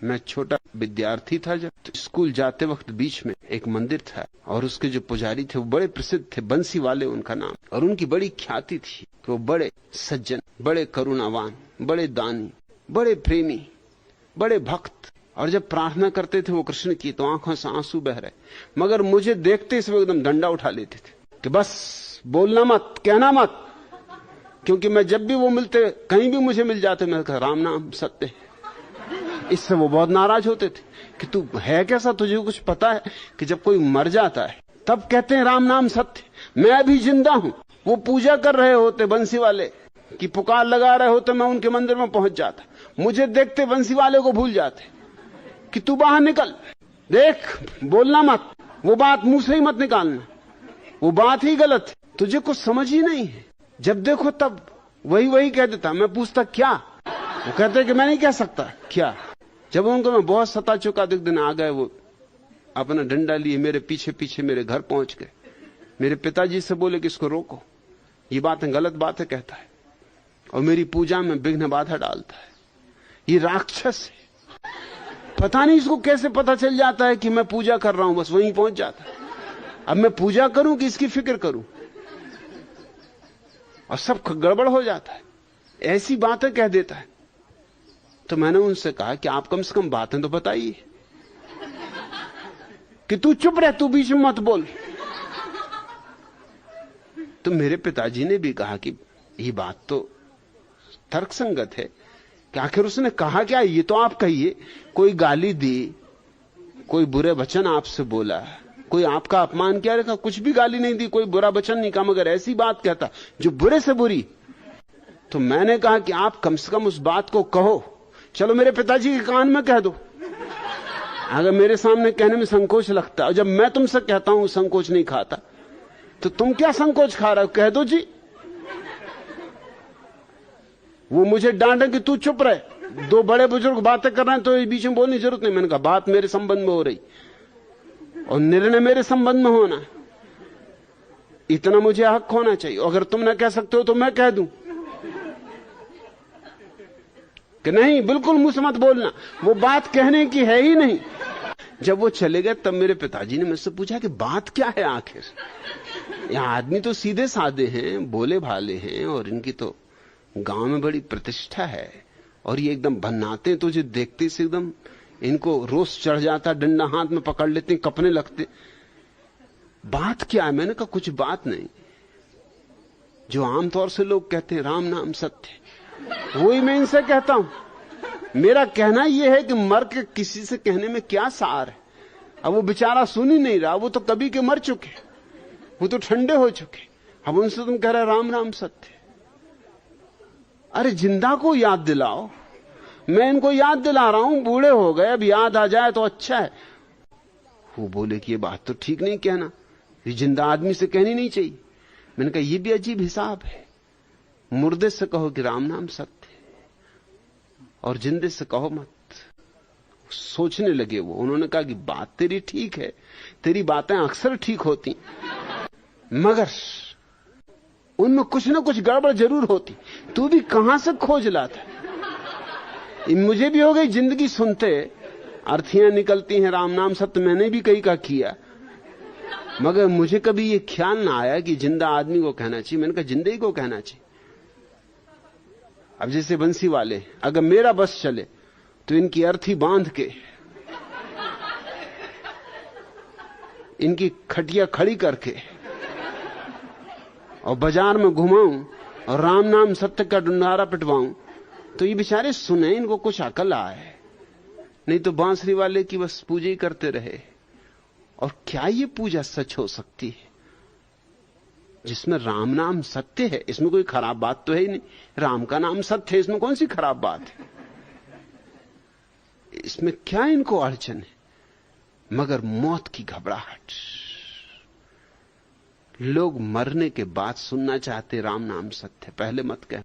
मैं छोटा विद्यार्थी था जब, तो स्कूल जाते वक्त बीच में एक मंदिर था और उसके जो पुजारी थे वो बड़े प्रसिद्ध थे, बंसी वाले उनका नाम, और उनकी बड़ी ख्याति थी कि वो बड़े सज्जन, बड़े करुणावान, बड़े दानी, बड़े प्रेमी, बड़े भक्त। और जब प्रार्थना करते थे वो कृष्ण की तो आंखों से आंसू बह रहे, मगर मुझे देखते से वो एकदम डंडा उठा लेते थे कि बस बोलना मत, कहना मत। क्योंकि मैं जब भी वो मिलते, कहीं भी मुझे मिल जाते, मैं कहा राम नाम सत्य है। इससे वो बहुत नाराज होते थे कि तू है कैसा, तुझे कुछ पता है कि जब कोई मर जाता है तब कहते हैं राम नाम सत्य, मैं अभी जिंदा हूं। वो पूजा कर रहे होते बंसी वाले की पुकार लगा रहे होते, मैं उनके मंदिर में पहुंच जाता, मुझे देखते बंसी वाले को भूल जाते कि तू बाहर निकल, देख बोलना मत, वो बात मुंह से ही मत निकालना, वो बात ही गलत है, तुझे कुछ समझ ही नहीं है। जब देखो तब वही कह देता। मैं पूछता क्या, वो कहते कि मैं नहीं कह सकता क्या। जब उनको मैं बहुत सता चुका, एक दिन आ गए वो अपना डंडा लिए मेरे पीछे पीछे मेरे घर पहुंच गए। मेरे पिताजी से बोले कि इसको रोको, ये बातें गलत बातें कहता है और मेरी पूजा में विघ्न बाधा डालता है, ये राक्षस है। पता नहीं इसको कैसे पता चल जाता है कि मैं पूजा कर रहा हूं, बस वहीं पहुंच जाता है। अब मैं पूजा करूं कि इसकी फिक्र करूं, और सब गड़बड़ हो जाता है, ऐसी बातें कह देता है। तो मैंने उनसे कहा कि आप कम से कम बातें तो बताइए, कि तू चुप रह, तू बीच में मत बोल। तो मेरे पिताजी ने भी कहा कि ये बात तो तर्कसंगत है, कि आखिर उसने कहा क्या, ये तो आप कहिए। कोई गाली दी, कोई बुरे वचन आपसे बोला, कोई आपका अपमान किया, रखा, कुछ भी गाली नहीं दी, कोई बुरा वचन नहीं कहा, मगर ऐसी बात कहता जो बुरे से बुरी। तो मैंने कहा कि आप कम से कम उस बात को कहो, चलो मेरे पिताजी के कान में कह दो, अगर मेरे सामने कहने में संकोच लगता है। जब मैं तुमसे कहता हूं संकोच नहीं खाता, तो तुम क्या संकोच खा रहे हो, कह दो जी। वो मुझे डांटे कि तू चुप रहे, दो बड़े बुजुर्ग बातें कर रहे हैं तो इस बीच में बोलने की जरूरत नहीं। मैंने कहा बात मेरे संबंध में हो रही और निर्णय मेरे संबंध में होना, इतना मुझे हक होना चाहिए। अगर तुम ना कह सकते हो तो मैं कह दूं कि नहीं, बिल्कुल मुंह से मत बोलना, वो बात कहने की है ही नहीं। जब वो चले गए तब मेरे पिताजी ने मुझसे पूछा कि बात क्या है आखिर। यह आदमी तो सीधे साधे हैं, भोले भाले हैं, और इनकी तो गांव में बड़ी प्रतिष्ठा है, और ये एकदम भन्नाते, तुझे देखते से एकदम इनको रोष चढ़ जाता, डंडा हाथ में पकड़ लेते, कपने लगते। बात क्या है? मैंने कहा कुछ बात नहीं, जो आमतौर से लोग कहते हैं राम नाम सत्य, वही मैं इनसे कहता हूं। मेरा कहना यह है कि मर के किसी से कहने में क्या सार है। अब वो बेचारा सुन ही नहीं रहा, वो तो कभी के मर चुके, वो तो ठंडे हो चुके। अब उनसे तुम कह रहे राम नाम सत्य। अरे जिंदा को याद दिलाओ, मैं इनको याद दिला रहा हूं, बूढ़े हो गए, अब याद आ जाए तो अच्छा है। वो बोले कि ये बात तो ठीक नहीं कहना, ये जिंदा आदमी से कहनी नहीं चाहिए। मैंने कहा ये भी अजीब हिसाब है, मुर्दे से कहो कि राम नाम सत्य और जिंदे से कहो मत। सोचने लगे वो, उन्होंने कहा कि बात तेरी ठीक है, तेरी बातें अक्सर ठीक होती, मगर उनमें कुछ ना कुछ गड़बड़ जरूर होती, तू भी कहां से खोज लाता। मुझे भी हो गई जिंदगी सुनते, अर्थियां निकलती हैं राम नाम सत्य, मैंने भी कई का किया, मगर मुझे कभी ये ख्याल ना आया कि जिंदा आदमी को कहना चाहिए। मैंने कहा जिंदे ही को कहना चाहिए। अब जैसे बंसी वाले, अगर मेरा बस चले तो इनकी अर्थी बांध के, इनकी खटिया खड़ी करके और बाजार में घुमाऊं और राम नाम सत्य का डुंडारा पिटवाऊं, तो ये बेचारे सुने, इनको कुछ अकल आए। नहीं तो बांसुरी वाले की बस पूजा ही करते रहे। और क्या ये पूजा सच हो सकती है जिसमें राम नाम सत्य है? इसमें कोई खराब बात तो है ही नहीं, राम का नाम सत्य है, इसमें कौन सी खराब बात है? इसमें क्या इनको अड़चन है? मगर मौत की घबराहट, लोग मरने के बाद सुनना चाहते राम नाम सत्य, पहले मत कह।